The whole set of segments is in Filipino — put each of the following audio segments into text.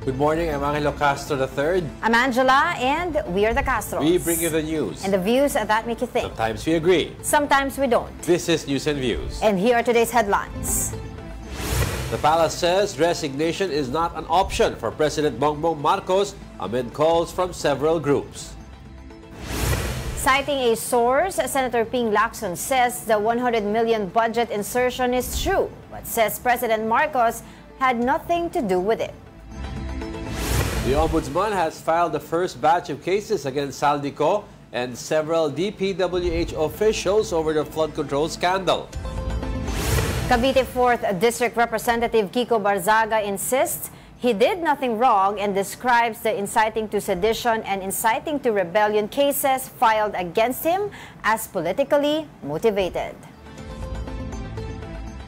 Good morning, I'm Angelo Castro III. I'm Angela, and we are the Castros. We bring you the news. And the views that make you think. Sometimes we agree. Sometimes we don't. This is News and Views. And here are today's headlines. The palace says resignation is not an option for President Bongbong Marcos amid calls from several groups. Citing a source, Senator Ping Lacson says the 100 million budget insertion is true, but says President Marcos had nothing to do with it. The Ombudsman has filed the first batch of cases against Saldico and several DPWH officials over the flood control scandal. Cavite 4th District Representative Kiko Barzaga insists he did nothing wrong and describes the inciting to sedition and inciting to rebellion cases filed against him as politically motivated.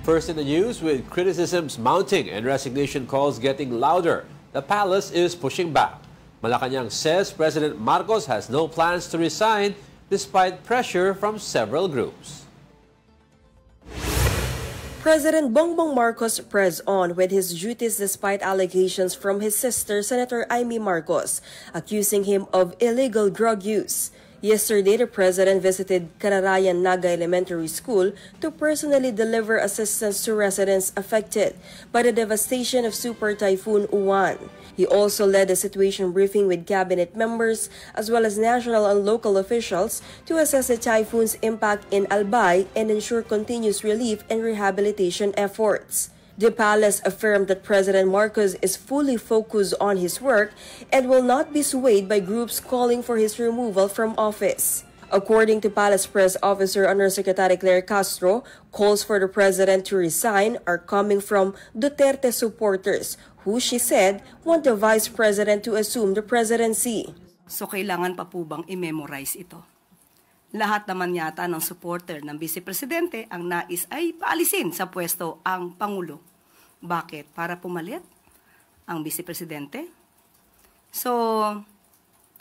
First in the news, with criticisms mounting and resignation calls getting louder, the palace is pushing back. Malacanang says President Marcos has no plans to resign despite pressure from several groups. President Bongbong Marcos pressed on with his duties despite allegations from his sister, Senator Amy Marcos, accusing him of illegal drug use. Yesterday, the president visited Kararayan Naga Elementary School to personally deliver assistance to residents affected by the devastation of Super Typhoon Uwan. He also led a situation briefing with cabinet members as well as national and local officials to assess the typhoon's impact in Albay and ensure continuous relief and rehabilitation efforts. The palace affirmed that President Marcos is fully focused on his work and will not be swayed by groups calling for his removal from office. According to Palace Press Officer Undersecretary Claire Castro, calls for the president to resign are coming from Duterte supporters, who she said want the vice president to assume the presidency. So kailangan pa po bang i-memorize ito? Lahat naman yata ng supporter ng Vice Presidente ang nais ay paalisin sa pwesto ang Pangulo. Bakit? Para pumalit ang Vice Presidente? So,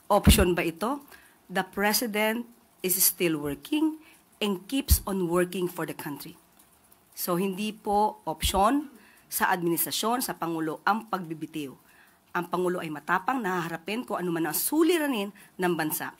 option ba ito? The President is still working and keeps on working for the country. So, hindi po option sa administrasyon, sa Pangulo ang pagbibitiw. Ang Pangulo ay matapang na haharapin kung ano man ang suliranin ng bansa.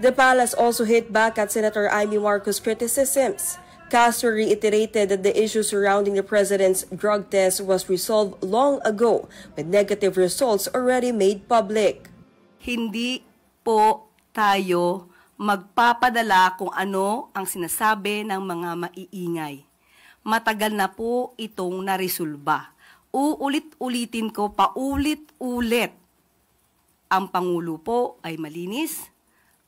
The palace also hit back at Senator Amy Marcos' criticisms. Castro reiterated that the issue surrounding the president's drug test was resolved long ago, with negative results already made public. Hindi po tayo magpapadala kung ano ang sinasabi ng mga maiingay. Matagal na po itong naresolba. Uulit-ulitin ko paulit-ulit. Ang Pangulo po ay malinis,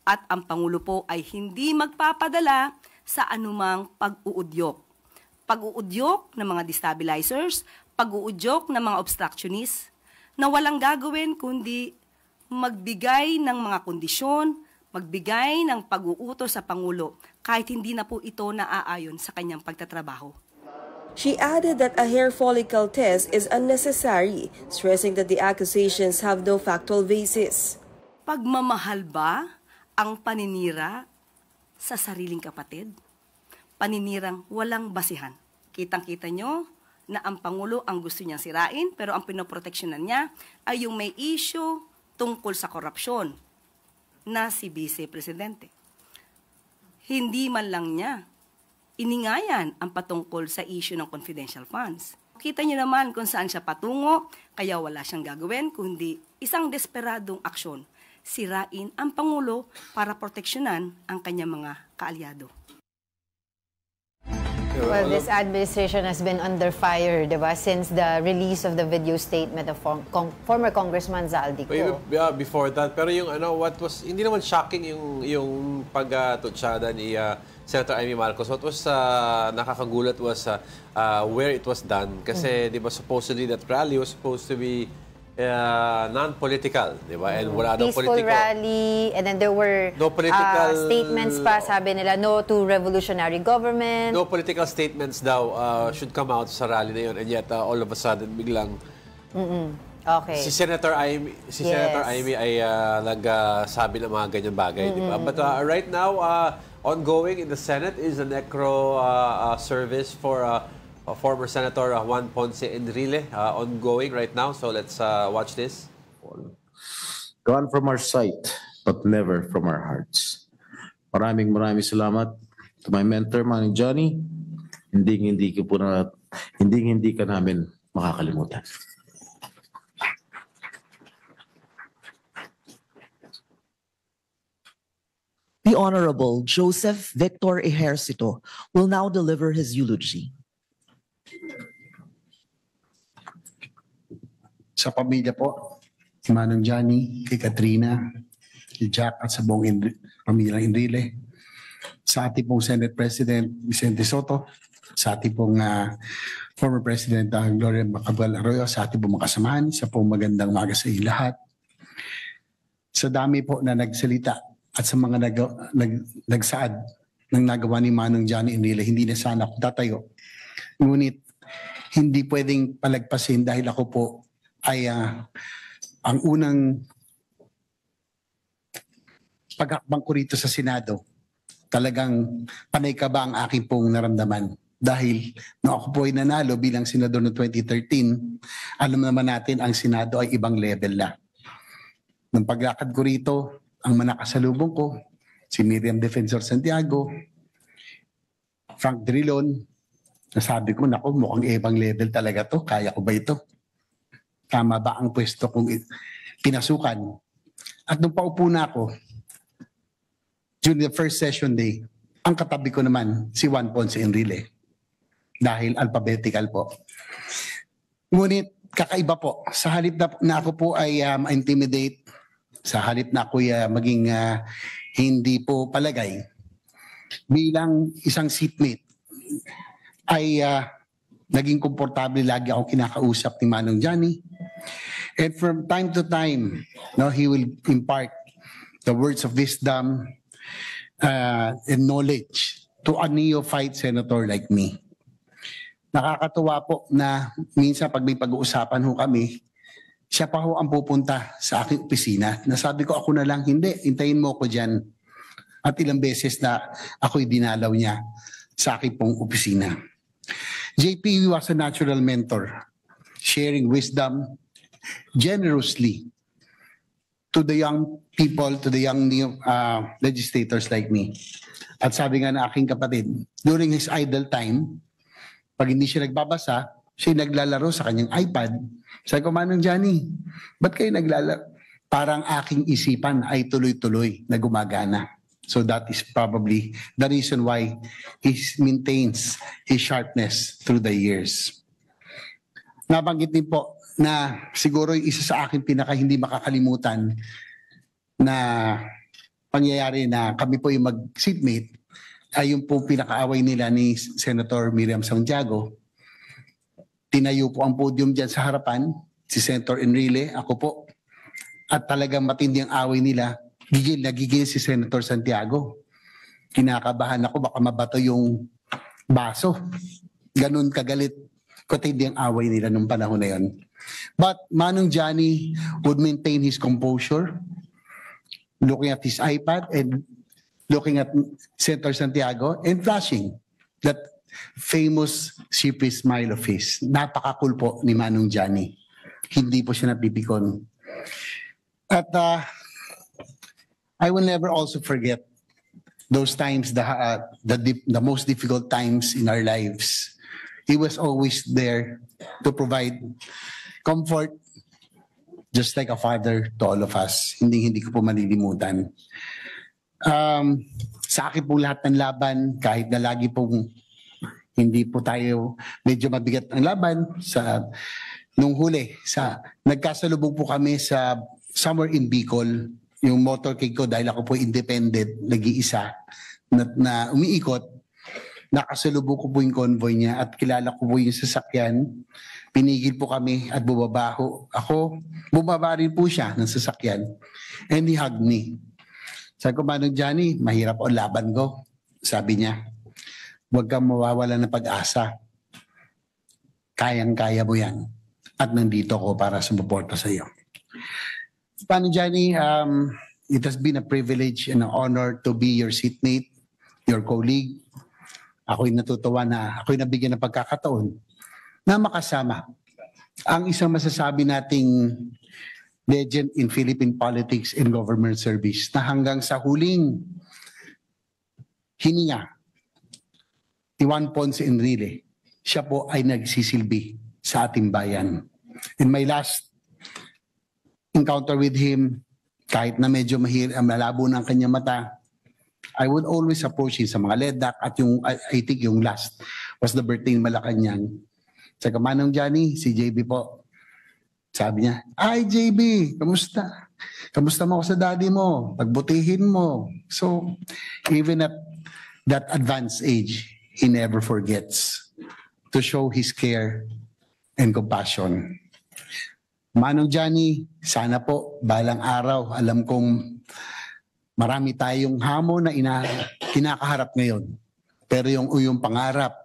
at ang Pangulo po ay hindi magpapadala sa anumang pag-uudyok. Pag-uudyok ng mga destabilizers, pag-uudyok ng mga obstructionists, na walang gagawin kundi magbigay ng mga kondisyon, magbigay ng pag-uutos sa Pangulo, kahit hindi na po ito naaayon sa kanyang pagtatrabaho. She added that a hair follicle test is unnecessary, stressing that the accusations have no factual basis. Pagmamahal ba ang paninira sa sariling kapatid? Paninirang walang basihan. Kitang-kita nyo na ang Pangulo ang gusto niyang sirain, pero ang pinoproteksyonan niya ay yung may issue tungkol sa korupsyon na si Vice Presidente. Hindi man lang niya iningayan ang patungkol sa issue ng confidential funds. Kita niyo naman kung saan siya patungo, kaya wala siyang gagawin kundi isang desperadong aksyon. Sirain ang Pangulo para proteksyonan ang kanyang mga kaalyado. Well, this administration has been under fire, diba, since the release of the video statement of former Congressman Zaldico. Yeah, before that, pero yung what was hindi naman shocking yung pagtutsada ni Senator Amy Marcos. What was nakakagulat was where it was done kasi di ba supposedly that rally was supposed to be non-political, di ba? And wala daw peaceful political rally, and then there were no political statements pa, sabi nila, no to revolutionary government. No political statements daw should come out sa rally na yun, and yet all of a sudden biglang Okay. si Senator Amy ay nagsabi ng mga ganyan bagay, di ba? But right now ongoing in the Senate is a necro service for former Senator Juan Ponce Enrile ongoing right now. So let's watch this. Gone from our sight, but never from our hearts. Maraming salamat to my mentor, Manong Johnny. Hindi ka namin makakalimutan. The Honorable Joseph Victor Ejercito will now deliver his eulogy. Sa pamilya po, si Manong Johnny, kay Katrina, kay Jack at sa buong pamilya ng Enrile, sa ating pong Senate President Vicente Soto, sa ating pong former President Gloria Macapagal Arroyo, sa ating pong mga kasamahan, sa pong magandang umaga sa inyo lahat. Sa dami po na nagsalita at sa mga nagsaad ng nagawa ni Manong Johnny Enrile, hindi na sana ako tatayo. Ngunit hindi pwedeng palagpasin dahil ako po ay ang unang pag-akbang ko rito sa Senado. Talagang panay ka ba ang aking pong naramdaman? Dahil nung ako po ay nanalo bilang senador noong 2013, alam naman natin ang Senado ay ibang level na. Nung paglakad ko rito, ang manakasalubong ko, si Miriam Defensor Santiago, Frank Drilon, nasabi ko, naku, mukhang ibang level talaga to. Kaya ko ba ito? Tama ba ang pwesto kong pinasukan? At nung paupo na ako, during the first session day, ang katabi ko naman si Juan Ponce Enrile. Dahil alphabetical po. Ngunit kakaiba po. Sa halip na ako po ay ma-intimidate, sa halip na ako maging hindi po palagay, bilang isang seatmate, ay naging komportable lagi ako kinakausap ni Manong Johnny. And from time to time, he will impart the words of wisdom and knowledge to a neophyte senator like me. Nakakatuwa po na minsan pag may pag-uusapan ho kami, siya pa ho ang pupunta sa aking opisina. Nasabi ko, ako na lang, hindi, hintayin mo ako dyan. At ilang beses na ako'y dinalaw niya sa aking pong opisina. JP was a natural mentor, sharing wisdom generously to the young people, to the young legislators like me. At sabi nga na aking kapatid, during his idle time, pag hindi siya nagbabasa, siya naglalaro sa kanyang iPad. Sabi ko, Manong Johnny, ba't kayo naglalaro? Parang aking isipan ay tuloy-tuloy na gumagana. So that is probably the reason why he maintains his sharpness through the years. Nabanggit din po na siguro isa sa akin pinaka hindi makakalimutan na pangyayari na kami po yung mag-seatmate ay yung po pinakaaway nila ni Senator Miriam Santiago. Tinayo po ang podium dyan sa harapan, si Senator Enrile, ako po. At talagang matindi ang away nila. Gigil si Senator Santiago. Kinakabahan ako, baka mabato yung baso. Ganun kagalit. Matindi ang away nila nung panahon na yun. But Manong Johnny would maintain his composure, looking at his iPad and looking at Senator Santiago and flashing that famous sheepy smile of his. Napaka-cool po ni Manong Johnny. Hindi po siya napipikon. At I will never also forget those times, the most difficult times in our lives. He was always there to provide comfort, just like a father to all of us. Hindi ko po malilimutan. Sa akin po lahat ng laban, kahit na lagi pong hindi po tayo medyo mabigat ang laban nung huli. Nagkasalubong po kami sa somewhere in Bicol, yung motorcade ko dahil ako po independent, nag-iisa, na umiikot. Nakasalubong ko po yung convoy niya at kilala ko po yung sasakyan. Pinigil po kami at bumaba ako. Bumaba rin po siya ng sasakyan. And he hugged me. Sabi ko, Manong Johnny, mahirap ang laban ko. Sabi niya, huwag kang mawawala ng pag-asa. Kayang-kaya mo yan. At nandito ko para sumuporta sa iyo. Manong Johnny, it has been a privilege and an honor to be your seatmate, your colleague. ako'y natutuwa na ako'y nabigyan ng pagkakataon na makasama ang isang masasabi nating legend in Philippine politics and government service na hanggang sa huling hininga ni Juan Ponce Enrile, siya po ay nagsisilbi sa ating bayan. In my last encounter with him, kahit na medyo malabo ng kanyang mata, I would always approach him sa mga ledak at yung, I think yung last was the birthday ng Malacanang. Sa Manong Johnny, si JB po. Sabi niya, "Ay JB, kamusta? Kamusta mo ako sa daddy mo? Pagbutihin mo." So, even at that advanced age, he never forgets to show his care and compassion. Manong Johnny, sana po balang araw, alam kong marami tayong hamon na kinakaharap ngayon. Pero yung pangarap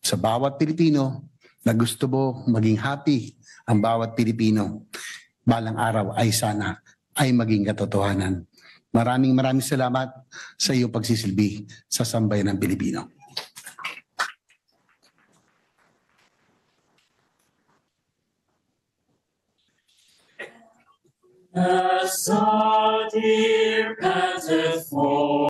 sa bawat Pilipino na gusto mo maging happy ang bawat Pilipino, balang araw ay sana ay maging katotohanan. Maraming salamat sa iyong pagsisilbi sa sambayan ng Pilipino. As a deer panteth for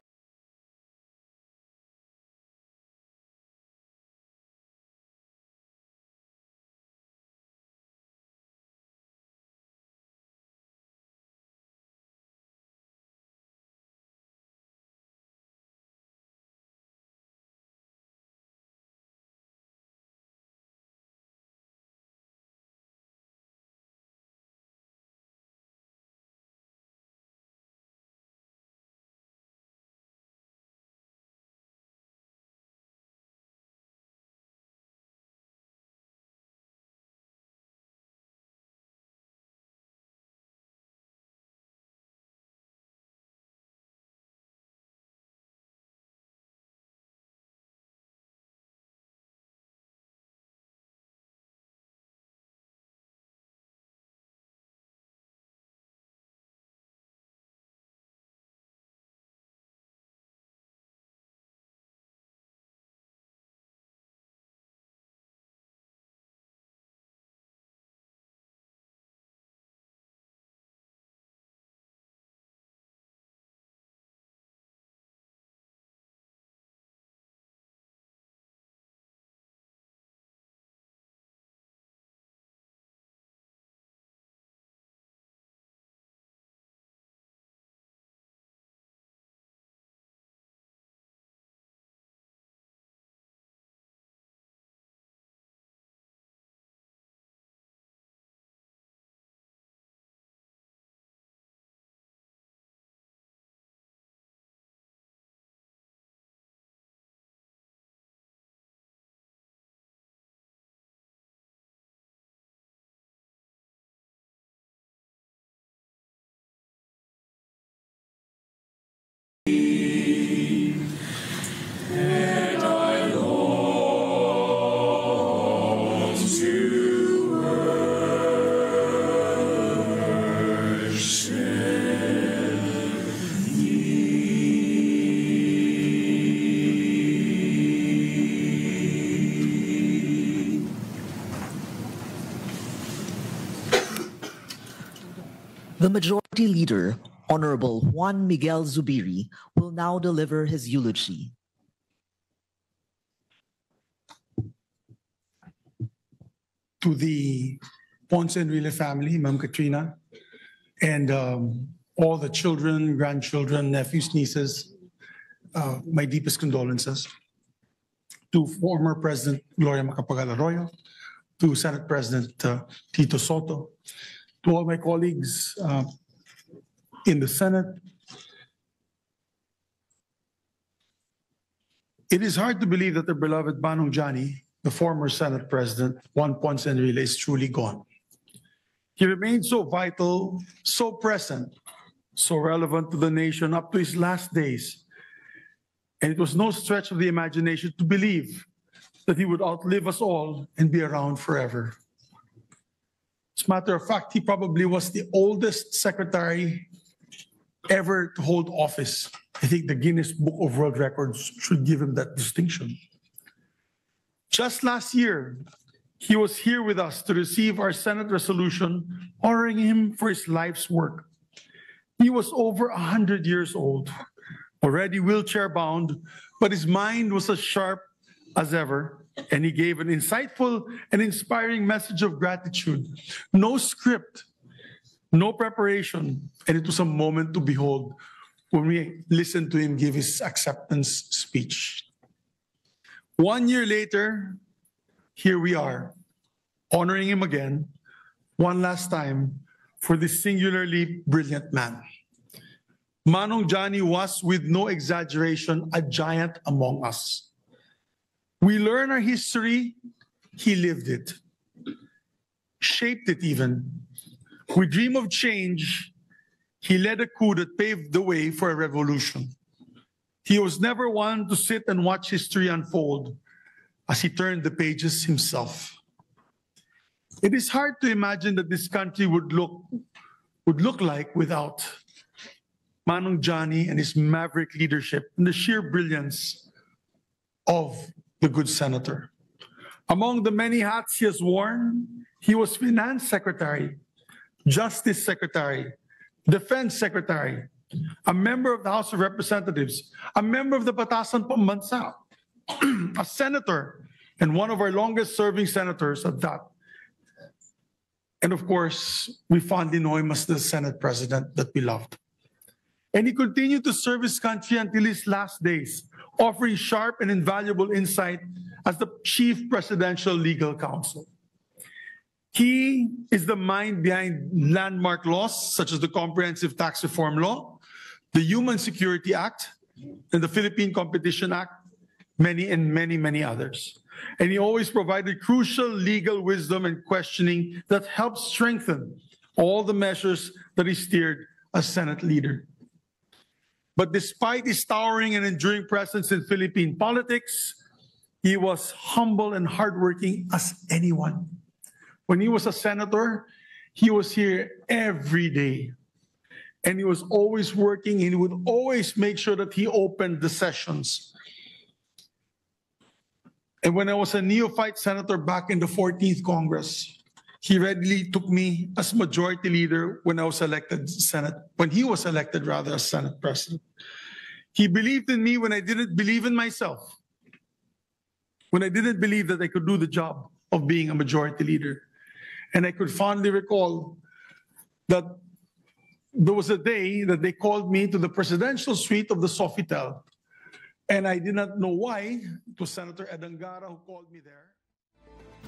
The Majority Leader, Honorable Juan Miguel Zubiri, will now deliver his eulogy. To the Ponce Enrile family, Ma'am Katrina, and all the children, grandchildren, nephews, nieces, my deepest condolences. To former President Gloria Macapagal Arroyo, to Senate President Tito Soto, to all my colleagues in the Senate. It is hard to believe that the beloved Manong Johnny, the former Senate President, Juan Ponce Enrile, is truly gone. He remained so vital, so present, so relevant to the nation up to his last days. And it was no stretch of the imagination to believe that he would outlive us all and be around forever. As a matter of fact, he probably was the oldest secretary ever to hold office. I think the Guinness Book of World Records should give him that distinction. Just last year, he was here with us to receive our Senate resolution honoring him for his life's work. He was over 100 years old, already wheelchair-bound, but his mind was as sharp as ever, and he gave an insightful and inspiring message of gratitude. No script, no preparation, and it was a moment to behold when we listened to him give his acceptance speech. 1 year later, here we are, honoring him again, one last time, for this singularly brilliant man. Manong Johnny was, with no exaggeration, a giant among us. We learn our history, he lived it, shaped it even. We dream of change, he led a coup that paved the way for a revolution. He was never one to sit and watch history unfold as he turned the pages himself. It is hard to imagine that this country would look like without Manong Johnny and his maverick leadership and the sheer brilliance of the good senator. Among the many hats he has worn, he was Finance Secretary, Justice Secretary, Defense Secretary, a member of the House of Representatives, a member of the Batasan Pambansa, a senator, and one of our longest-serving senators at that. And of course, we fondly know him as the Senate President that we loved. And he continued to serve his country until his last days, offering sharp and invaluable insight as the Chief Presidential Legal Counsel. He is the mind behind landmark laws such as the Comprehensive Tax Reform Law, the Human Security Act, and the Philippine Competition Act, many others. And he always provided crucial legal wisdom and questioning that helped strengthen all the measures that he steered as Senate leader. But despite his towering and enduring presence in Philippine politics, he was humble and hardworking as anyone. When he was a senator, he was here every day. And he was always working, and he would always make sure that he opened the sessions. And when I was a neophyte senator back in the 14th Congress, he readily took me as majority leader when I was elected when he was elected rather as Senate President. He believed in me when I didn't believe in myself, when I didn't believe that I could do the job of being a majority leader. And I could fondly recall that there was a day that they called me to the presidential suite of the Sofitel. And I did not know why. It was Senator Ed Angara who called me there.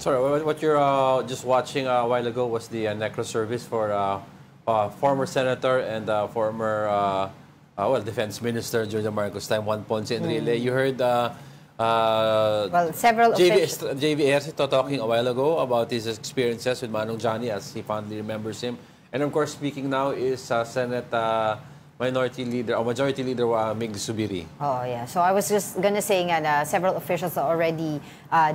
Sorry, what you're just watching a while ago was the necro service for former senator and former defense minister during the Marcos time, Juan Ponce Enrile. You heard several JV Ercito talking a while ago about his experiences with Manong Johnny as he fondly remembers him. And of course, speaking now is Senate Majority Leader Mig Zubiri. Oh, yeah. So I was just going to say several officials already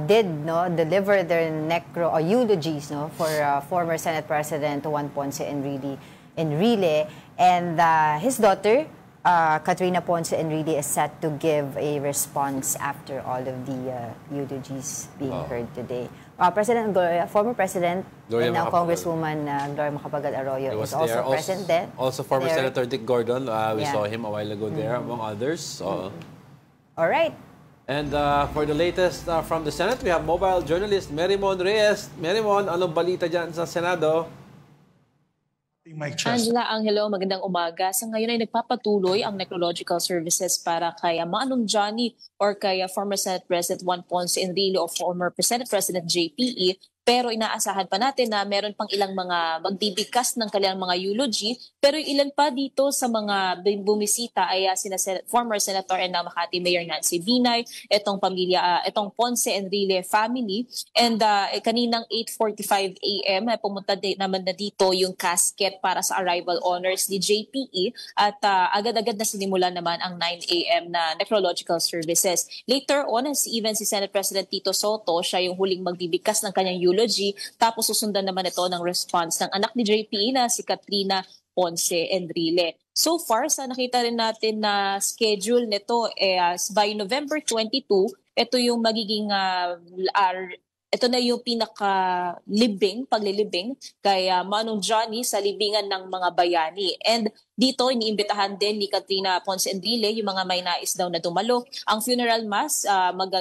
did deliver their necro or eulogies for former Senate President Juan Ponce Enrile. And his daughter, Katrina Ponce Enrile, is set to give a response after all of the eulogies being heard today. Former President Gloria and now Macapagal. Congresswoman Gloria Macapagal Arroyo is also there. present there. Also former there. Senator Dick Gordon. We saw him a while ago there, among others. All right. And for the latest from the Senate, we have mobile journalist Merimon Reyes. Merimon, anong balita dyan sa Senado? Angela Angelo, magandang umaga. Sa ngayon ay nagpapatuloy ang necrological services para kay Manong Johnny or kay former Senate President Juan Ponce Enrile o former Senate President JPE. Pero inaasahan pa natin na meron pang ilang mga magbibigkas ng kanilang mga eulogy. Pero ilan pa dito sa mga bumisita ay sina former Senator and Makati Mayor Nancy Binay, itong pamilya, itong Ponce Enrile family. And kaninang 8:45 a.m. ay pumunta naman na dito yung casket para sa arrival honors ni JPE. At agad-agad na sinimulan naman ang 9 a.m. na necrological services. Later on, even si Senate President Tito Soto, siya yung huling magbibigkas ng kanyang eulogy, tapos susundan naman ito ng response ng anak ni JPE na si Katrina Ponce Enrile. So far, sa nakita rin natin na schedule nito, by November 22, ito yung magiging ito na yung paglilibing kay Manong Johnny sa libingan ng mga bayani. And dito, iniimbitahan din ni Katrina Ponce Enrile yung mga may nais daw na dumalo. Ang funeral mass,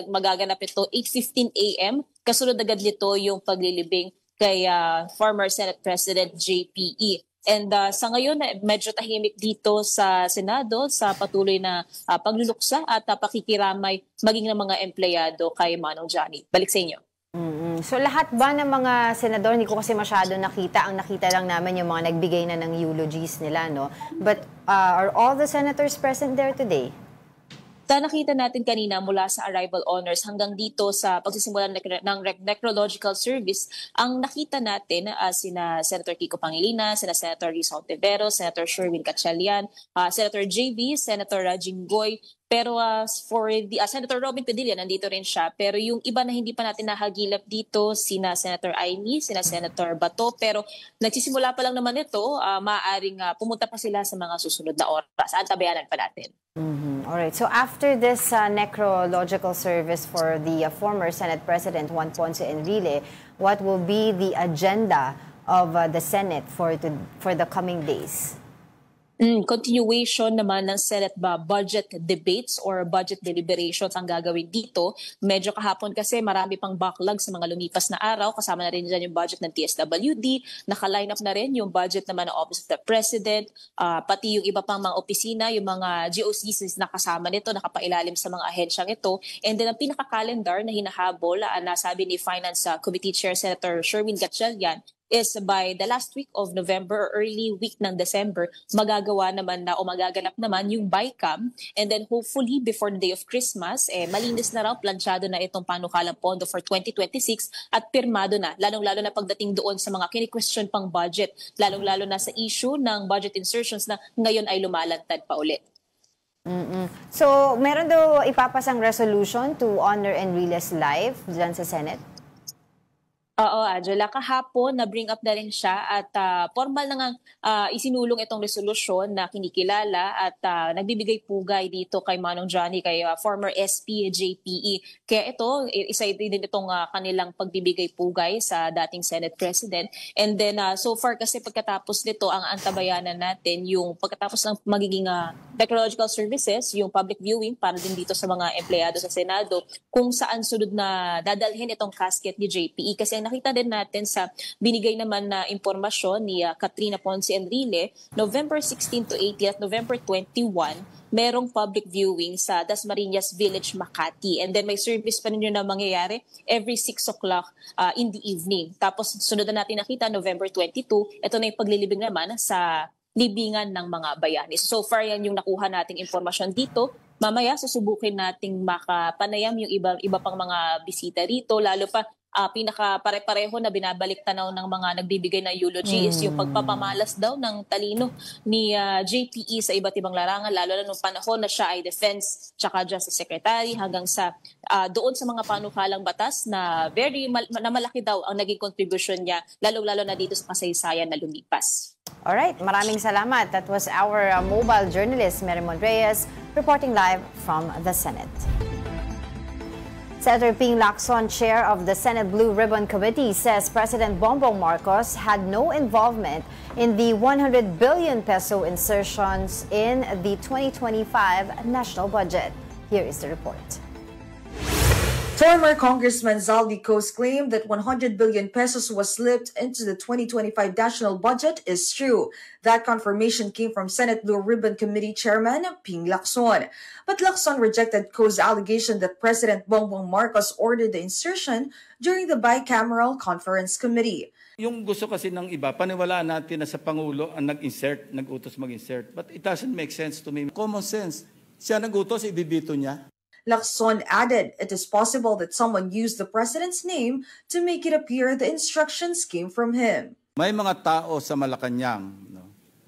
magaganap ito 8:15 a.m. Kasunod agad nito yung paglilibing kay former Senate President JPE. And sa ngayon, medyo tahimik dito sa Senado sa patuloy na pagluluksa at pakikiramay maging ng mga empleyado kay Manong Johnny. Balik sa inyo. So lahat ba ng mga senador, hindi ko kasi masyado nakita, ang nakita lang namin yung mga nagbigay na ng eulogies nila, no? But are all the senators present there today? Sa nakita natin kanina mula sa arrival honors hanggang dito sa pagsisimula ng necrological service, ang nakita natin sina Senator Kiko Pangilinan, sina Senator Risa Ontiveros, Senator Sherwin Gatchalian, Senator JV, Senator Jinggoy. Pero for the Senator Robin Padilla, nandito rin siya. Pero yung iba na hindi pa natin nahagilap dito, sina Senator Aimee, sina Senator Bato. Pero nagsisimula pa lang naman ito, maaaring pumunta pa sila sa mga susunod na oras. Antabayanan pa natin. Alright, so after this necrological service for the former Senate President Juan Ponce Enrile, what will be the agenda of the Senate for the coming days? Continuation naman ng Senate budget debates or budget deliberations ang gagawin dito. Medyo kahapon kasi marami pang backlog sa mga lumipas na araw. Kasama na rin dyan yung budget ng TSWD. Naka-line up na rin yung budget naman ng Office of the President. Pati yung iba pang mga opisina, yung mga GOCs na kasama nito, nakapailalim sa mga ahensyang ito. And then ang pinaka-calendar na hinahabol, nasabi ni Finance Committee Chair Senator Sherwin Gatchalian, is by the last week of November or early week ng December, magagawa naman na o magaganap naman yung BICAM. And then hopefully before the day of Christmas, malinis na raw, plansyado na itong panukalang pondo for 2026 at pirmado na, lalong-lalo na pagdating doon sa mga kini-question pang budget, lalong-lalo na sa issue ng budget insertions na ngayon ay lumalantad pa ulit. So, meron daw ipapasang resolution to honor Enrile's life dyan sa Senate? Oo, Angela. Kahapon, na-bring up na rin siya at formal na nga isinulong itong resolusyon na kinikilala at nagbibigay pugay dito kay Manong Johnny, kay former SP JPE. Kaya ito, isa din itong kanilang pagbibigay pugay sa dating Senate President. And then, so far kasi pagkatapos nito, ang antabayanan natin, yung pagkatapos ng magiging technological services, yung public viewing para din dito sa mga empleyado sa Senado, kung saan sunod na dadalhin itong casket ni JPE. Kasi ang nakita din natin sa binigay naman na impormasyon ni Katrina Ponce Enrile, November 16 to 18 at November 21, merong public viewing sa Dasmariñas Village, Makati. And then may service pa rin yun na mangyayari every 6 o'clock in the evening. Tapos sunod na natin nakita, November 22, ito na yung paglilibing naman sa libingan ng mga bayani. So far yan yung nakuha nating impormasyon dito. Mamaya susubukin nating makapanayam yung iba pang mga bisita rito, lalo pa pinaka-pare-pareho na binabalik tanaw ng mga nagbibigay na eulogy is yung pagpapamalas daw ng talino ni JPE sa iba't ibang larangan, lalo na nung panahon na siya ay Defense tsaka Justice Secretary, hanggang sa doon sa mga panukalang batas na malaki daw ang naging contribution niya, lalo-lalo na dito sa kasaysayan na lumipas. Alright, maraming salamat. That was our mobile journalist, Merimon Reyes, reporting live from the Senate. Senator Ping Lacson, chair of the Senate Blue Ribbon Committee, says President Bongbong Marcos had no involvement in the 100 billion peso insertions in the 2025 national budget. Here is the report. Former Congressman Zaldi Cos claimed that 100 billion pesos was slipped into the 2025 national budget is true. That confirmation came from Senate Blue Ribbon Committee Chairman Ping Lacson. But Lacson rejected Cos' allegation that President Bongbong Marcos ordered the insertion during the bicameral conference committee. Yung gusto kasi ng iba, paniwalaan natin na sa Pangulo ang nag-insert, nag-utos mag-insert. But it doesn't make sense to me. Common sense. Siya nag-utos, ibibito niya. Lacson added it is possible that someone used the president's name to make it appear the instructions came from him. May mga tao sa Malacanang,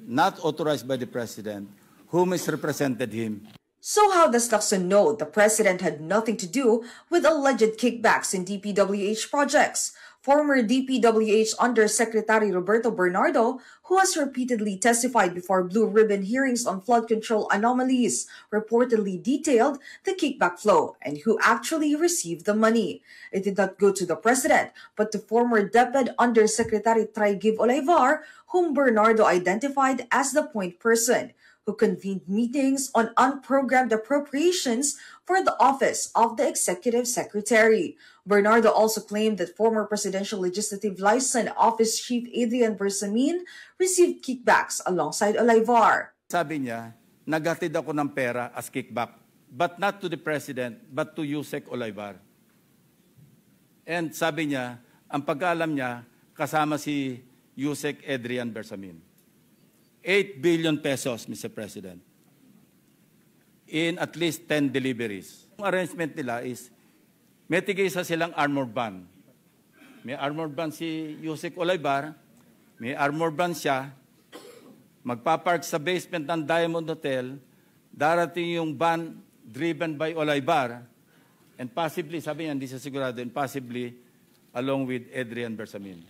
not authorized by the president, who misrepresented him. So how does Lacson know the president had nothing to do with alleged kickbacks in DPWH projects? Former DPWH Undersecretary Roberto Bernardo, who has repeatedly testified before Blue Ribbon hearings on flood control anomalies, reportedly detailed the kickback flow and who actually received the money. It did not go to the president, but to former DepEd Undersecretary Traiguib Olivar, whom Bernardo identified as the point person, who convened meetings on unprogrammed appropriations for the office of the Executive Secretary. Bernardo also claimed that former Presidential Legislative Liaison Office Chief Adrian Bersamin received kickbacks alongside Olivar. Sabi niya, nagatid ako ng pera as kickback, but not to the President, but to Yusek Olivar. And sabi niya, ang pagkaalam niya, kasama si Yusek Adrian Bersamin. 8 billion pesos, Mr. President, in at least 10 deliveries. Ang arrangement nila is, may tigisa silang armored van. May armored van si Yusek Olivar, may armored van siya, magpapark sa basement ng Diamond Hotel, darating yung van driven by Olivar, and possibly, sabi niya, hindi siya sigurado, and possibly along with Adrian Bersamin.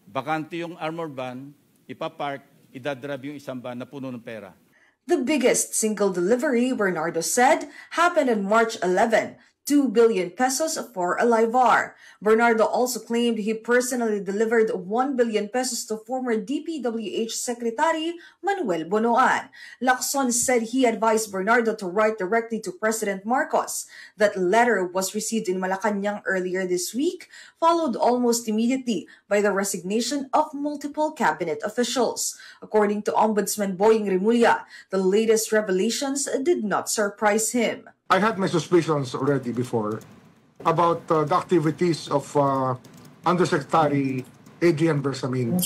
Bakante yung armored van, ipapark, idadrab yung isang van na puno ng pera. The biggest single delivery, Bernardo said, happened on March 11, 2 billion pesos for Olivar. Bernardo also claimed he personally delivered 1 billion pesos to former DPWH Secretary Manuel Bonoan. Lacson said he advised Bernardo to write directly to President Marcos. That letter was received in Malacanang earlier this week, followed almost immediately by the resignation of multiple cabinet officials. According to Ombudsman Boying Remulla, the latest revelations did not surprise him. I had my suspicions already before about the activities of Undersecretary Adrian Bersamin.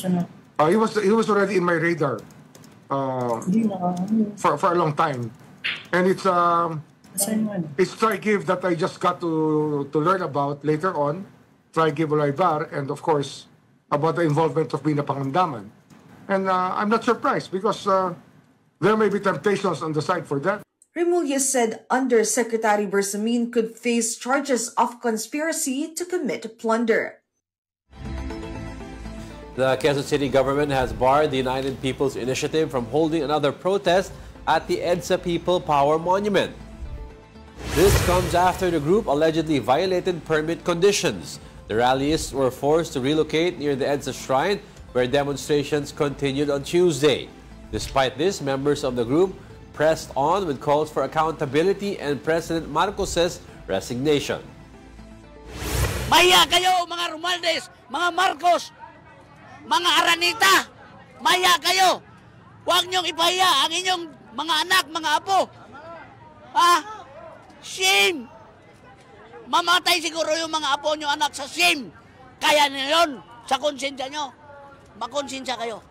He was already in my radar for a long time, and it's Traiguib that I just got to learn about later on, Traiguib Olivar, and of course about the involvement of Bina Pangandaman. And I'm not surprised because there may be temptations on the side for that. Remulla said Undersecretary Bersamin could face charges of conspiracy to commit plunder. The Quezon City government has barred the United People's Initiative from holding another protest at the EDSA People Power Monument. This comes after the group allegedly violated permit conditions. The rallyists were forced to relocate near the EDSA shrine, where demonstrations continued on Tuesday. Despite this, members of the group pressed on with calls for accountability and President Marcos's resignation. Maya kayo, mga Romualdez, mga Marcos, mga Aranita, maya kayo. Huwag niyong ipahiya ang inyong mga anak, mga apo. Ha? Shame! Mamatay siguro yung mga apo niyo anak sa shame. Kaya niyo yun sa konsensya niyo. Makonsensya kayo.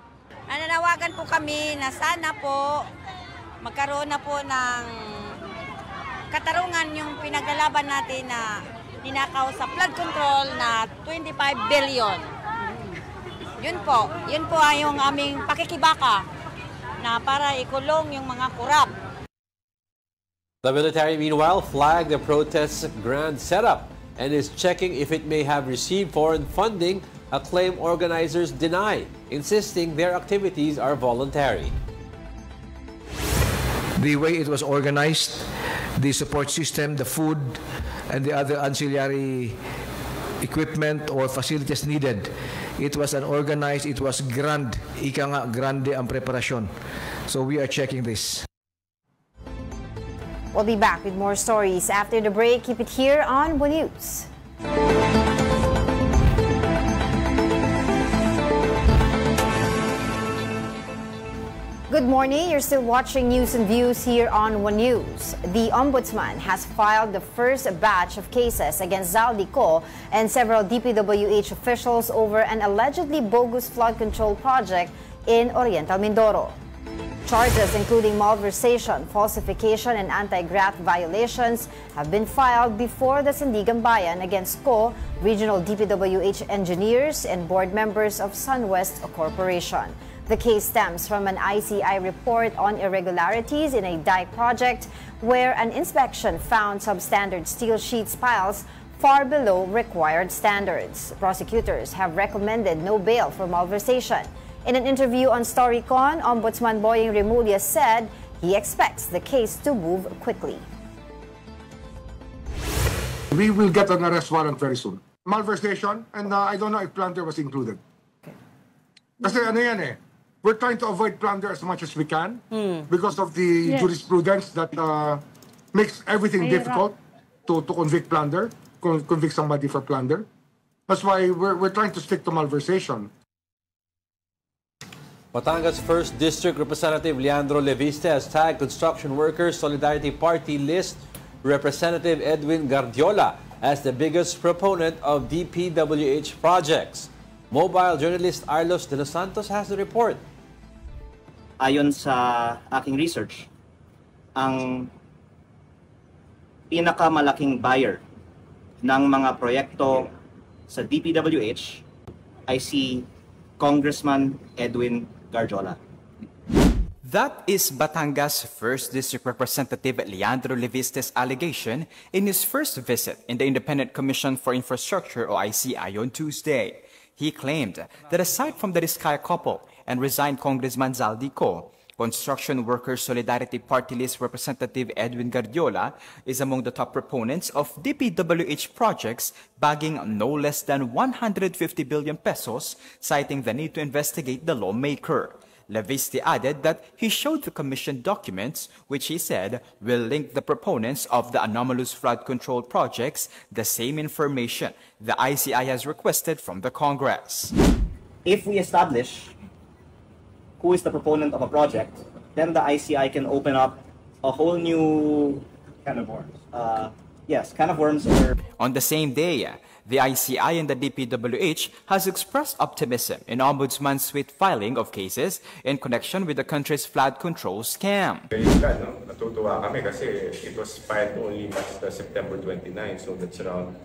Nananawagan po kami na sana po magkaroon na po ng katarungan yung pinaglalaban natin na ninakaw sa flood control na 25 billion. Yun po ay yung aming pakikibaka na para ikulong yung mga kurap. The military, meanwhile, flagged the protest's grand setup and is checking if it may have received foreign funding, a claim organizers deny, insisting their activities are voluntary. The way it was organized, the support system, the food, and the other ancillary equipment or facilities needed. It was unorganized, it was grand, ika nga, grande ang preparasyon. So we are checking this. We'll be back with more stories after the break. Keep it here on One News. Good morning. You're still watching News and Views here on One News. The Ombudsman has filed the first batch of cases against Zaldico and several DPWH officials over an allegedly bogus flood control project in Oriental Mindoro. Charges including malversation, falsification, and anti-graft violations have been filed before the Sandigan Bayan against CO, regional DPWH engineers, and board members of SunWest Corporation. The case stems from an ICI report on irregularities in a dike project where an inspection found substandard steel sheets piles far below required standards. Prosecutors have recommended no bail for malversation. In an interview on Storycon, Ombudsman Boying Remulla said he expects the case to move quickly. We will get an arrest warrant very soon. Malversation, and I don't know if plunder was included. Kasi ano yan eh, we're trying to avoid plunder as much as we can because of the jurisprudence that makes everything difficult to convict plunder, convict somebody for plunder. That's why we're trying to stick to malversation. Batangas 1st District Representative Leandro Leviste has tagged Construction Workers Solidarity Party list Representative Edwin Guardiola as the biggest proponent of DPWH projects. Mobile journalist Arlos de los Santos has the report. Ayon sa aking research, ang pinakamalaking buyer ng mga proyekto sa DPWH ay si Congressman Edwin Guardiola. That is Batangas 1st District Representative Leandro Leviste's allegation in his first visit in the Independent Commission for Infrastructure or ICI on Tuesday. He claimed that aside from the Diskaya couple and resigned Congressman Zaldico, Construction Workers Solidarity Party List Representative Edwin Guardiola is among the top proponents of DPWH projects, bagging no less than 150 billion pesos, citing the need to investigate the lawmaker. Leviste added that he showed the commission documents, which he said will link the proponents of the anomalous flood control projects the same information the ICI has requested from the Congress. If we establish who is the proponent of a project, then the ICI can open up a whole new can of worms. Can of worms. On the same day, the ICI and the DPWH has expressed optimism in Ombudsman's swift filing of cases in connection with the country's flood control scam. Natutuwa kami kasi it was filed only last September 29, so that's around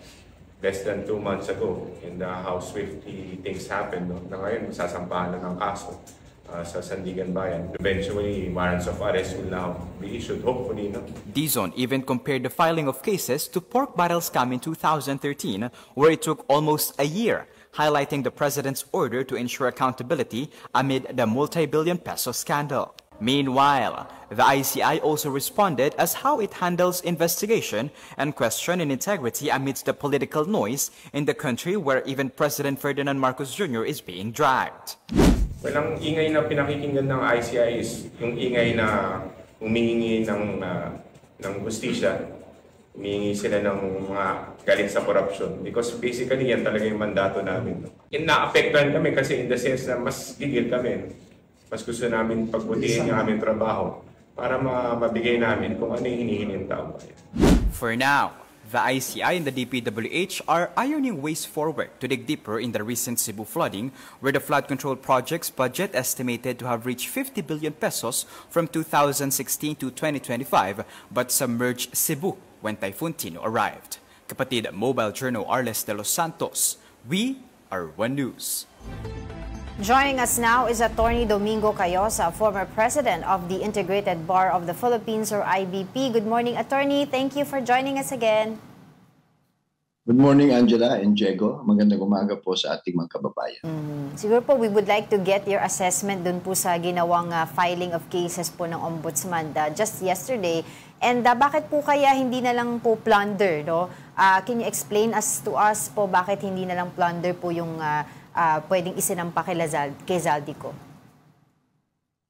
less than 2 months ago. And how swiftly things happened. Na ngayon, masasampahan na ng kaso sa Sandigan Bayan. Eventually, warrants of arrest will now be issued, hopefully. Dizon even compared the filing of cases to pork barrel scam in 2013, where it took almost a year, highlighting the president's order to ensure accountability amid the multi-billion peso scandal. Meanwhile, the ICI also responded as how it handles investigation and question in integrity amidst the political noise in the country where even President Ferdinand Marcos Jr. is being dragged. Well, ang ingay na pinakikinggan ng ICI is yung ingay na humihingi ng hustisya, humihingi sila ng mga galing sa corruption. Because basically, yan talaga yung mandato namin. Naapektuhan kami kasi in the sense na mas gigil kami. Mas gusto namin pagbutihin yung aming trabaho para mabigay namin kung ano yung hinihiling tao. For now, the ICI and the DPWH are ironing ways forward to dig deeper in the recent Cebu flooding, where the flood control project's budget estimated to have reached 50 billion pesos from 2016 to 2025, but submerged Cebu when Typhoon Tino arrived. Kapatid Mobile Journal Arles de los Santos, we are One News. Joining us now is Attorney Domingo Cayosa, former president of the Integrated Bar of the Philippines or IBP. Good morning, Attorney. Thank you for joining us again. Good morning, Angela and Diego. Magandang umaga po sa ating mga kababayan. Siguro po, we would like to get your assessment dun po sa ginawang filing of cases po ng Ombudsman just yesterday. And bakit po kaya hindi na lang po plunder, no? Can you explain to us po bakit hindi na lang plunder po yung pwedeng isinampa kay Zaldico?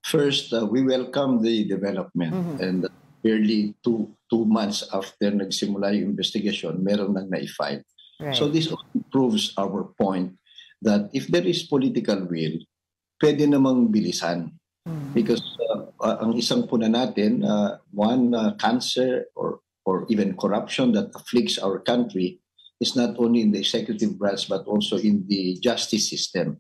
First, we welcome the development and barely two months after nagsimula yung investigation, meron nang na-file. Right. So this proves our point that if there is political will, pwede namang bilisan. Because ang isang puna natin, cancer or even corruption that afflicts our country is not only in the executive branch but also in the justice system.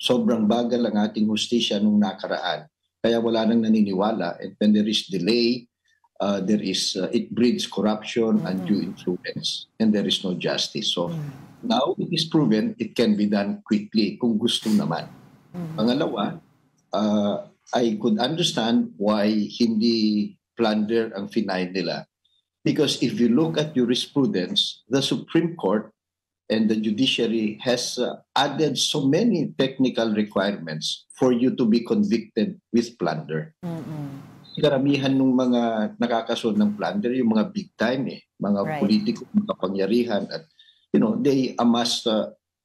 Sobrang bagal ang ating hustisya nung nakaraan. Kaya wala nang naniniwala. And when there is delay, it breeds corruption and undue influence, and there is no justice. So now it is proven it can be done quickly kung gusto naman. Pangalawa, I could understand why hindi plunder ang final nila. Because if you look at jurisprudence, the Supreme Court and the judiciary has added so many technical requirements for you to be convicted with plunder. Karamihan ng mga nakakasunod ng plunder, yung mga big time mga politiko, mga kapangyarihan, at they amass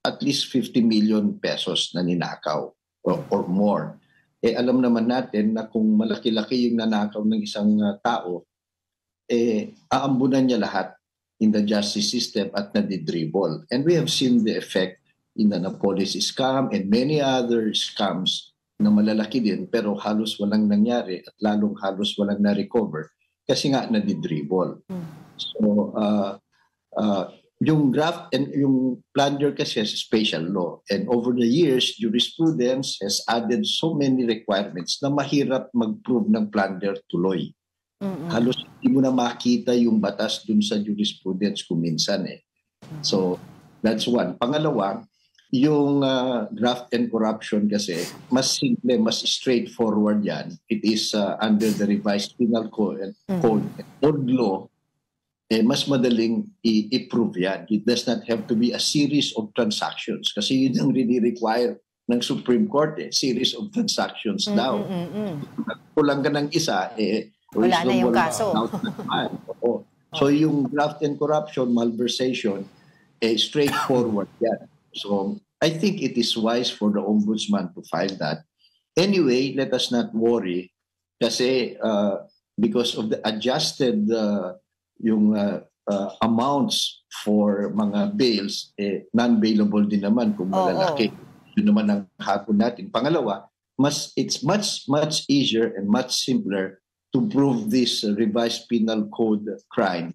at least 50 million pesos na ninakaw or more. Alam naman natin na kung malaki-laki yung nanakaw ng isang tao, aambunan niya lahat in the justice system at nadidribble. And we have seen the effect in the Napolis scam and many other scams na malalaki din pero halos walang nangyari at lalong halos walang na-recover kasi nga nadidribble. So, yung graft and yung plunder kasi has special law. And over the years, jurisprudence has added so many requirements na mahirap mag-prove ng plunder tuloy. Halos hindi mo na makita yung batas dun sa jurisprudence kung minsan So, that's one. Pangalawa, yung graft and corruption kasi, mas simple, mas straightforward yan. It is under the revised penal code and old law, mas madaling i-prove yan. It does not have to be a series of transactions kasi yun ang really require ng Supreme Court, series of transactions daw. Kulang ka ng isa, wala na yung kaso. So yung graft and corruption, malversation, straightforward yan. So I think it is wise for the Ombudsman to file that. Anyway, let us not worry kasi because of the adjusted amounts for mga bails, non-bailable din naman kung malalaki. Yun naman ang hapon natin. Pangalawa, it's much easier and much simpler to prove this revised penal code crime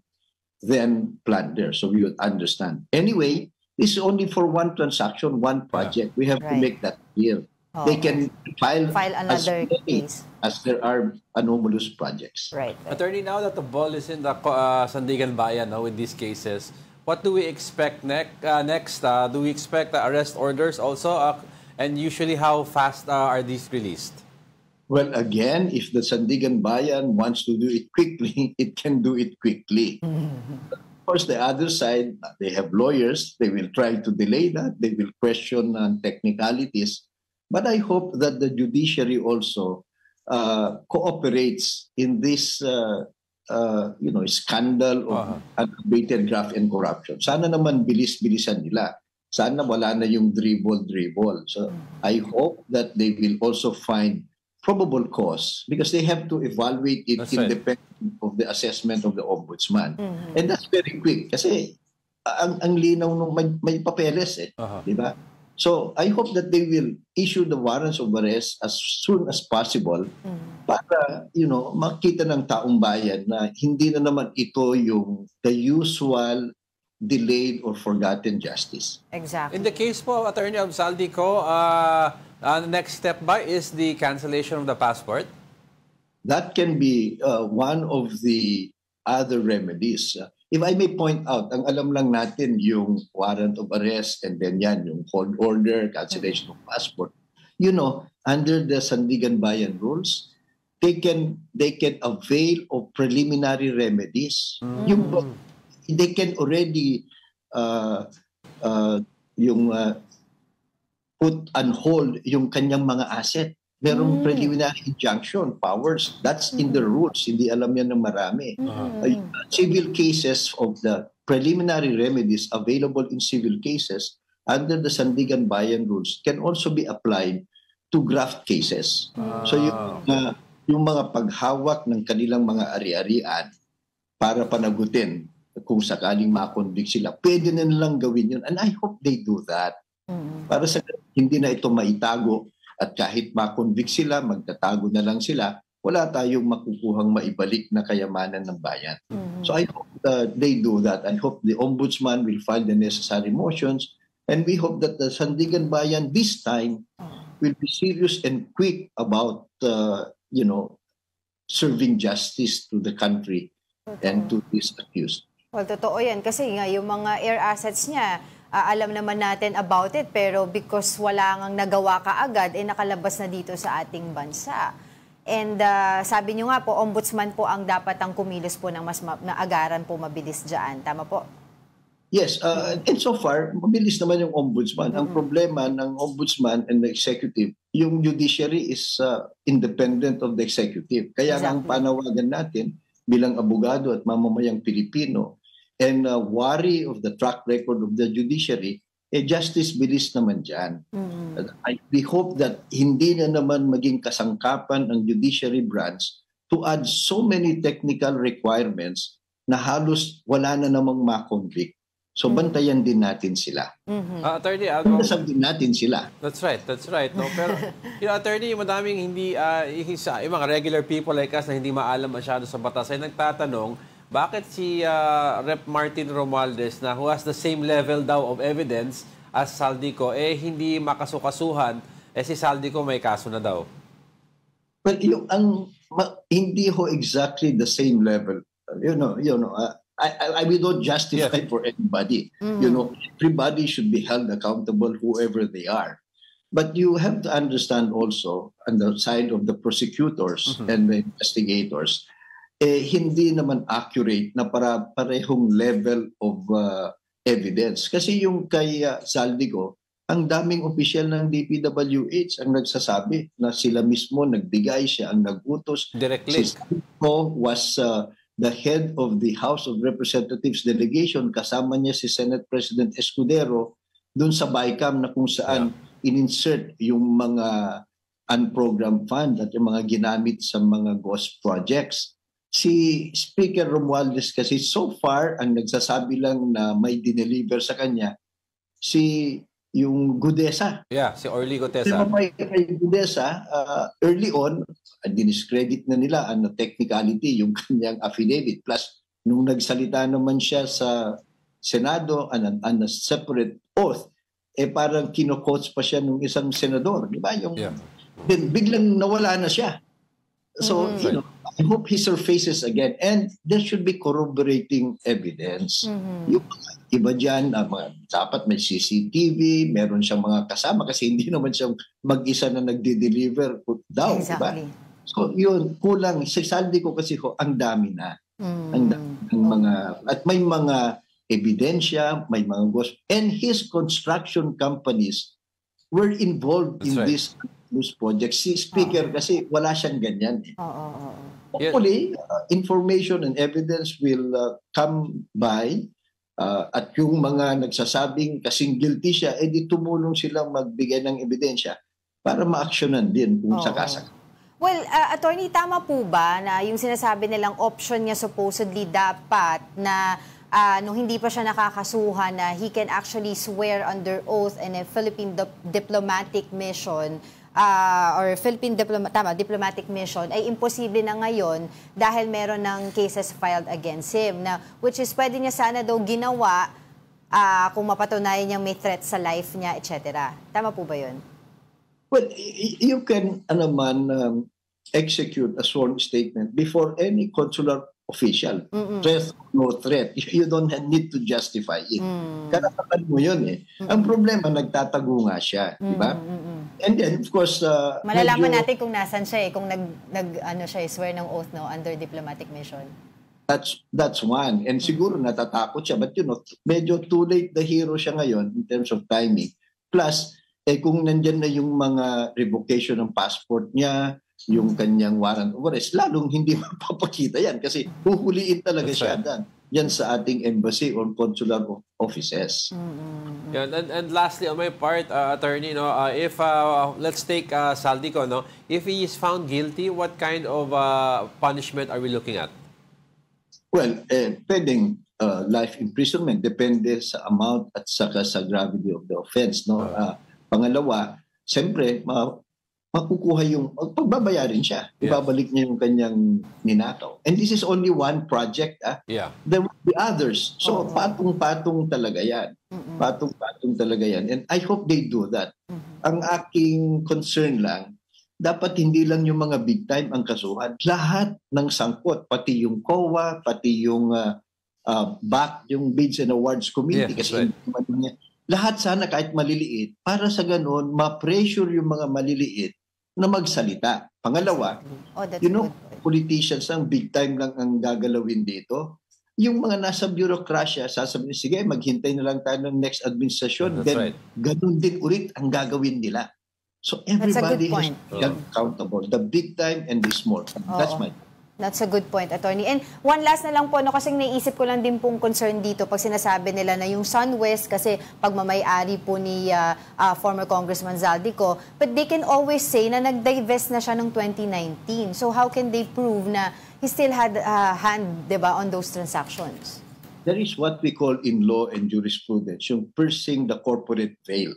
than plunder. So we would understand. Anyway, this is only for one transaction, one project. We have to make that clear. They can file another case as there are anomalous projects. Attorney, now that the ball is in the Sandigan Bayan with these cases, what do we expect next? Do we expect arrest orders also? And usually, how fast are these released? Well, again, if the Sandigan Bayan wants to do it quickly, it can do it quickly. Of course, the other side, they have lawyers. They will try to delay that. They will question technicalities. But I hope that the judiciary also cooperates in this, scandal of aggravated graft and corruption. Sana naman bilis-bilisan nila. Sana wala na yung dribble. So I hope that they will also find probable cause because they have to evaluate it independent of the assessment of the Ombudsman. And that's very quick kasi ang linaw nung may papeles di ba? So I hope that they will issue the warrants of arrest as soon as possible para makita ng taong bayan na hindi na naman ito yung the usual delayed or forgotten justice. Exactly. In the case po, Attorney Absaldico, the next step by is the cancellation of the passport? That can be one of the other remedies. If I may point out, ang alam lang natin yung warrant of arrest and then yung hold order, cancellation of passport. Under the Sandigan Bayan rules, they can avail of preliminary remedies. They can already put on hold yung kanyang mga asset. Merong preliminary injunction powers. That's in the rules. Hindi alam yan ng marami. Civil cases of the preliminary remedies available in civil cases under the Sandigan Bayan rules can also be applied to graft cases. So yung mga paghawak ng kanilang mga ari-arian para panagutin kung sakaling makonvict sila, pwede na nilang gawin yun. And I hope they do that. Para sa hindi na ito maitago at kahit makonvict sila, magtatago na lang sila, wala tayong makukuhang maibalik na kayamanan ng bayan. So I hope they do that. I hope the Ombudsman will file the necessary motions and we hope that the Sandigan Bayan this time will be serious and quick about serving justice to the country and to this accused. Well, totoo yan. Kasi nga, yung mga air assets niya, alam naman natin about it, pero because wala ngang nagawa kaagad, nakalabas na dito sa ating bansa. And sabi nyo nga po, ombudsman po ang dapat ang kumilos po ng mas na agaran po mabilis dyan. Tama po? Yes, and so far, mabilis naman yung ombudsman. Ang problema ng ombudsman and the executive, yung judiciary is independent of the executive. Kaya ang panawagan natin bilang abogado at mamamayang Pilipino and worry of the track record of the judiciary, justice bilis naman dyan. We hope that hindi na naman maging kasangkapan ang judiciary branch to add so many technical requirements na halos wala na namang makonvict. So bantayan din natin sila. Attorney, bantayan din natin sila. That's right. No? Pero, attorney, madaming hindi, yung mga regular people like us na hindi maalam masyado sa batas ay nagtatanong, bakit si Rep. Martin Romualdez na who has the same level daw of evidence as Saldico, hindi makasukasuhan, si Saldico may kaso na daw? Well, hindi ho exactly the same level. We don't justify for anybody. Everybody should be held accountable, whoever they are. But you have to understand also, on the side of the prosecutors and the investigators, hindi naman accurate na parehong level of evidence. Kasi yung kay Saldico, ang daming opisyal ng DPWH ang nagsasabi na sila mismo nagbigay, siya ang nagutos. Directly. Si Saldico was the head of the House of Representatives delegation. Kasama niya si Senate President Escudero dun sa BICAM na kung saan in-insert yung mga unprogrammed fund at yung mga ginamit sa mga ghost projects. Si Speaker Romualdez kasi so far ang nagsasabi lang na may dineliver sa kanya yung Gudesa. Yeah, si Orly Gutesa. Si Mamay Gudesa, early on, diniscredit na nila ang technicality, yung kanyang affidavit. Plus, nung nagsalita naman siya sa Senado on a separate oath, parang kino-quotes pa siya ng isang senador. Di ba? Then biglang nawala na siya. So, I hope he surfaces again. And there should be corroborating evidence. Yung iba dyan, dapat may CCTV, meron siyang mga kasama kasi hindi naman siyang mag-isa na nagde-deliver daw. Exactly. Diba? So, yun, kulang. Si Saldico kasi ang dami na. Ang dami ng mga, at may mga ebidensya, may mga ghost. And his construction companies were involved in this project. Si Speaker kasi wala siyang ganyan. Hopefully, information and evidence will come by at yung mga nagsasabing kasing guilty siya, di tumulong silang magbigay ng ebidensya para ma-actionan din kung sakasakali. Well, Attorney, tama po ba na yung sinasabi nilang option niya supposedly dapat na nung hindi pa siya nakakasuhan na he can actually swear under oath in a Philippine diplomatic mission or diplomatic mission ay imposible na ngayon dahil meron ng cases filed against him na which is pwede niya sana daw ginawa kung mapatunayan niya may threat sa life niya, etc. Tama po ba yun? Well, you can execute a sworn statement before any consular official. Threat or no threat. You don't need to justify it. Karapatan mo yun eh. Ang problema, nagtatago nga siya. Diba? And then, of course, malalaman natin kung nasan siya kung swear ng oath under diplomatic mission. That's one. And siguro natatakot siya. But medyo too late the hero siya ngayon in terms of timing. Plus, kung nandyan na yung mga revocation ng passport niya, yung kanyang warrant of arrest, lalong hindi mapapakita yan kasi huhuliin talaga siya yan sa ating embassy or consular offices. And lastly, on my part, Attorney, if let's take Saldico, if he is found guilty, what kind of punishment are we looking at? Well, pwedeng life imprisonment, depende sa amount at saka sa gravity of the offense. Pangalawa, siyempre, makukuha yung, pagbabayarin siya. Ibabalik niya yung kanyang ninakaw. And this is only one project. There will be others. So, patong-patong talaga yan. Patong-patong talaga yan. And I hope they do that. Ang aking concern lang, dapat hindi lang yung mga big time ang kasuhan. Lahat ng sangkot, pati yung COA, pati yung yung Bids and Awards Committee. Kasi lahat sana kahit maliliit, para sa ganun, ma-pressure yung mga maliliit na magsalita. Pangalawa, politicians ang big time lang ang gagalawin dito. Yung mga nasa bureaucracia, sasabihin, sige, maghintay na lang tayo ng next administration. Then, ganun din ulit ang gagawin nila. So, everybody has to be accountable. The big time and the small time. That's my point. That's a good point, Attorney. And one last na lang po, no, kasi naisip ko lang din pong concern dito pag sinasabi nila na yung SunWest kasi pagmamay-ari po ni former Congressman Zaldico, but they can always say na nag-divest na siya noong 2019. So how can they prove na he still had a hand, diba, on those transactions? There is what we call in law and jurisprudence, yung piercing the corporate veil.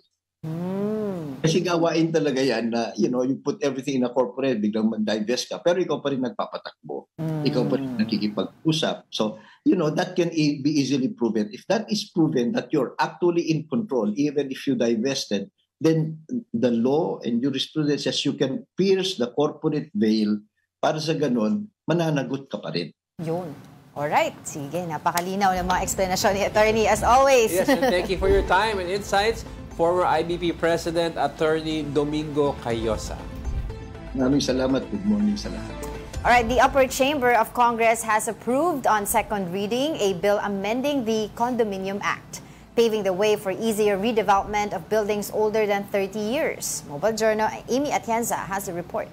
Kasi gawain talaga yan na, you put everything in a corporate, biglang mag-divest ka, pero ikaw pa rin nagpapatakbo. Ikaw pa rin nakikipag-usap. So, that can be easily proven. If that is proven that you're actually in control, even if you divested, then the law and jurisprudence says you can pierce the corporate veil para sa ganun, mananagot ka pa rin. Yun. Alright, sige, napakalinaw ng mga explanation ni Attorney as always. Yes, and thank you for your time and insights. Former IBP President Attorney Domingo Cayosa. Maraming salamat. Good morning sa lahat. All right, the upper chamber of Congress has approved on second reading a bill amending the Condominium Act, paving the way for easier redevelopment of buildings older than 30 years. Mobile Journal, Amy Atienza has a report.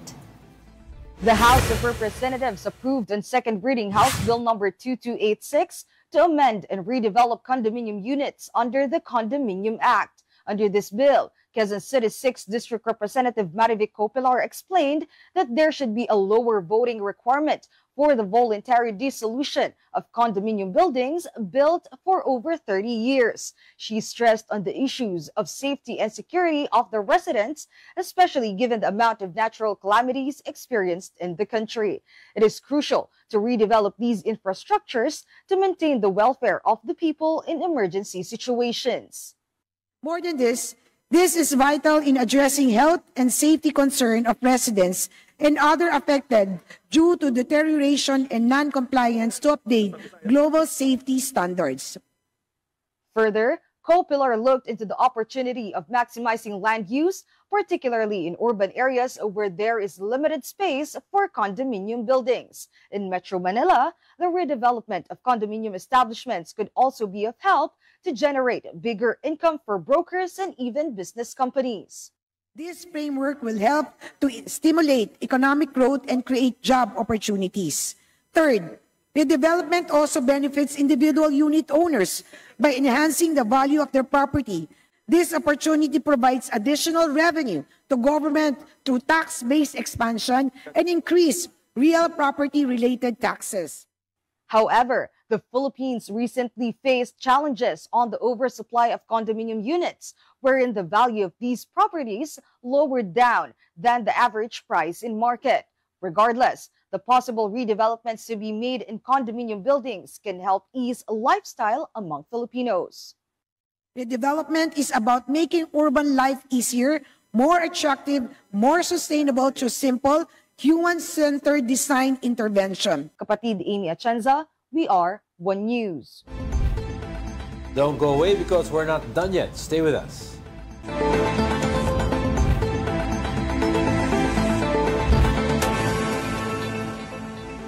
The House of Representatives approved on second reading House Bill number 2286 to amend and redevelop condominium units under the Condominium Act. Under this bill, Quezon City's 6th District Representative Marivic Copilar explained that there should be a lower voting requirement for the voluntary dissolution of condominium buildings built for over 30 years. She stressed on the issues of safety and security of the residents, especially given the amount of natural calamities experienced in the country. It is crucial to redevelop these infrastructures to maintain the welfare of the people in emergency situations. More than this is vital in addressing health and safety concern of residents and other affected due to deterioration and non-compliance to update global safety standards. Further, Copilar looked into the opportunity of maximizing land use, particularly in urban areas where there is limited space for condominium buildings. In Metro Manila, the redevelopment of condominium establishments could also be of help to generate bigger income for brokers and even business companies. This framework will help to stimulate economic growth and create job opportunities. Third, the development also benefits individual unit owners by enhancing the value of their property. This opportunity provides additional revenue to government through tax-based expansion and increased real property-related taxes. However, the Philippines recently faced challenges on the oversupply of condominium units, wherein the value of these properties lowered down than the average price in market. Regardless, the possible redevelopments to be made in condominium buildings can help ease lifestyle among Filipinos. Redevelopment is about making urban life easier, more attractive, more sustainable through simple, human-centered design intervention. Kapatid Amy Atienza, we are One News. Don't go away because we're not done yet. Stay with us.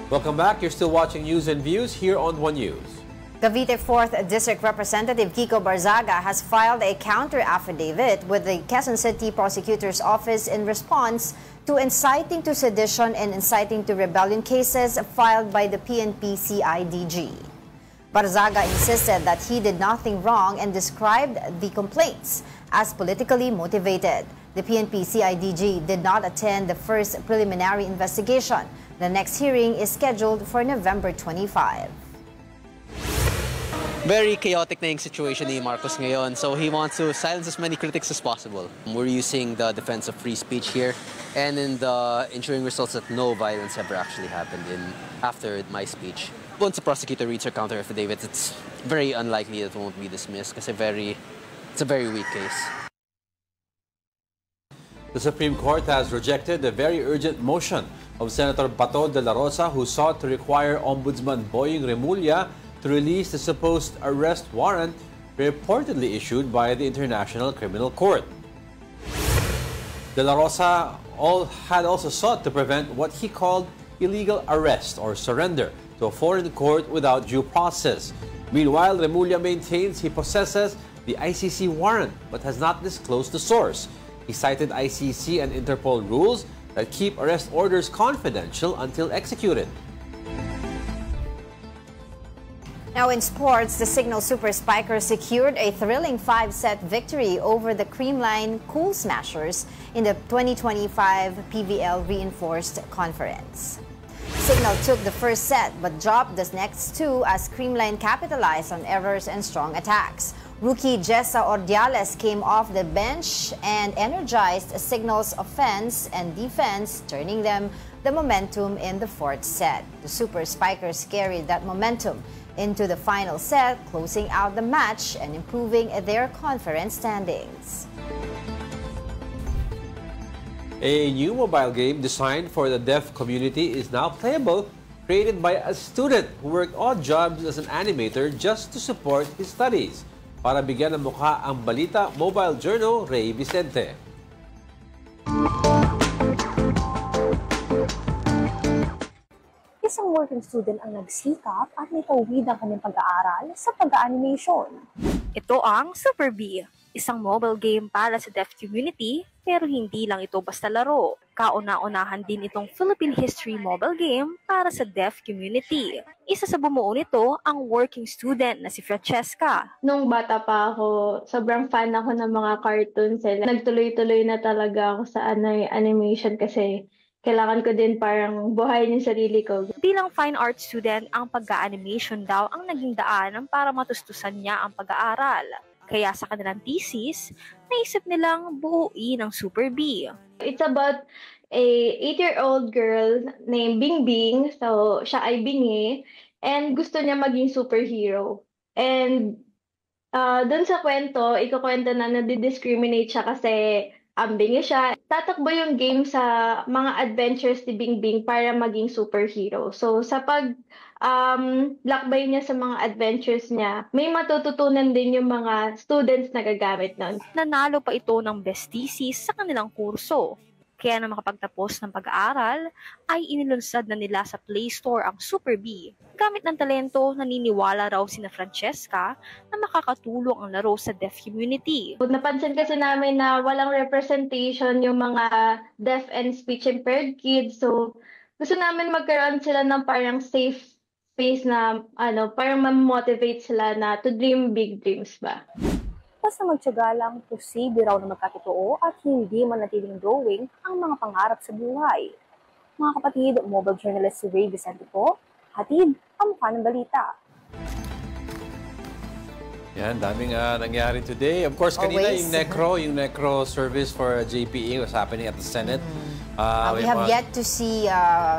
Welcome back. You're still watching News and Views here on One News. Cavite 4th District Representative Kiko Barzaga has filed a counter-affidavit with the Quezon City Prosecutor's Office in response to inciting to sedition and inciting to rebellion cases filed by the PNP-CIDG. Barzaga insisted that he did nothing wrong and described the complaints as politically motivated. The PNP-CIDG did not attend the first preliminary investigation. The next hearing is scheduled for November 25. Very chaotic na yung situation ni Marcos ngayon, so he wants to silence as many critics as possible. We're using the defense of free speech here and in the ensuring results that no violence ever actually happened after my speech. Once the prosecutor reads her counter affidavit, it's very unlikely that it won't be dismissed because it's a very weak case. The Supreme Court has rejected the very urgent motion of Senator Bato de la Rosa, who sought to require Ombudsman Boying Remulla to release the supposed arrest warrant reportedly issued by the International Criminal Court. De la Rosa had also sought to prevent what he called illegal arrest or surrender to a foreign court without due process. Meanwhile, Remulla maintains he possesses the ICC warrant but has not disclosed the source. He cited ICC and Interpol rules that keep arrest orders confidential until executed. Now in sports, the Signal Super Spikers secured a thrilling 5-set victory over the Creamline Cool Smashers in the 2025 PVL Reinforced Conference. Signal took the first set but dropped the next two as Creamline capitalized on errors and strong attacks. Rookie Jessa Ordiales came off the bench and energized Signal's offense and defense, turning them the momentum in the fourth set. The Super Spikers carried that momentum into the final set, closing out the match and improving their conference standings. A new mobile game designed for the deaf community is now playable, created by a student who worked odd jobs as an animator just to support his studies. Para bigyan ng mukha ang balita, Mobile Journal, Ray Vicente. Isang working student ang nagsikap at may tawid ang kanyang pag-aaral sa pag-animation. Ito ang Super B, isang mobile game para sa deaf community, pero hindi lang ito basta laro. Kauna-unahan din itong Philippine History mobile game para sa deaf community. Isa sa bumuo nito ang working student na si Francesca. Nung bata pa ako, sobrang fan ako ng mga cartoons. Nagtuloy-tuloy na talaga ako sa animation kasi kailangan ko din parang buhayin yung sarili ko. Bilang fine art student, ang pag-animation daw ang naging daanan para matustusan niya ang pag-aaral. Kaya sa kanilang thesis, naisip nilang buuin ang Super B. It's about a 8-year-old girl named Bingbing. So, siya ay bingi. And gusto niya maging superhero. And dun sa kwento, ikukwento na nadidiscriminate siya kasi ambingi siya. Tatakbo yung game sa mga adventures ni Bingbing para maging superhero. So, sa lakbay niya sa mga adventures niya, may matututunan din yung mga students na gagamit nun. Nanalo pa ito ng best thesis sa kanilang kurso. Kaya na makapagtapos ng pag-aaral, ay inilunsad na nila sa Play Store ang Super B. Gamit ng talento, naniniwala raw sina Francesca na makakatulong ang laro sa deaf community. Napansin kasi namin na walang representation yung mga deaf and speech impaired kids. So, gusto namin magkaroon sila ng parang safe space na parang ma-motivate sila na to dream big dreams ba. Basta magtiyaga lang, posible raw na magkatotoo at hindi manatiling drawing ang mga pangarap sa buhay. Mga kapatid, mobile journalist si Ray Vicente po, hatid ang mukha ng balita. Yan, daming nangyari today. Of course, kanina yung necro service for JPE was happening at the Senate. We have yet to see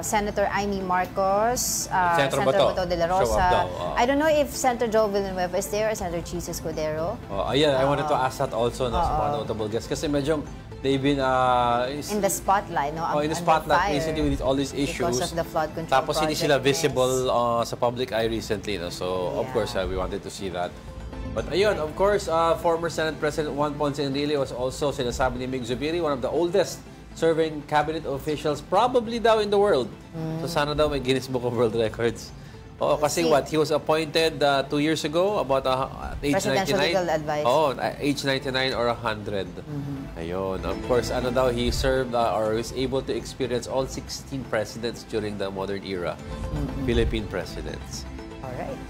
Senator Amy Marcos, Senator Boto de la Rosa. I don't know if Senator Joe Villanueva is there or Senator Chis Escudero. Yeah, I wanted to ask that also sa mga notable guests. Kasi medyo they've been in the spotlight, no? In the spotlight recently with all these issues. Because of the flood control Tapos hindi sila visible sa public eye recently. No? So, of course, we wanted to see that. But ayun, of course, former Senate President Juan Ponce Enrile was also sinasabi ni Mig Zubiri, one of the oldest serving cabinet officials probably daw in the world. So sana daw may Guinness Book of World Records. Oo, kasi he was appointed 2 years ago about age 99. Legal advice. Age 99 or 100. Ayun, of course, he served or was able to experience all 16 presidents during the modern era. Philippine presidents.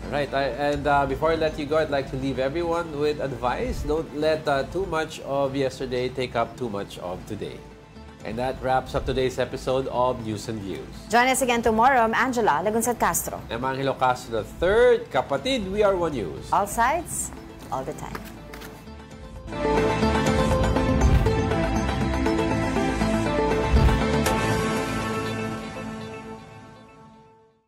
Alright, and before I let you go, I'd like to leave everyone with advice. Don't let too much of yesterday take up too much of today. And that wraps up today's episode of News and Views. Join us again tomorrow. I'm Angela Lagunsad Castro. I'm Angelo Castro III. Kapatid, we are One News. All sides, all the time.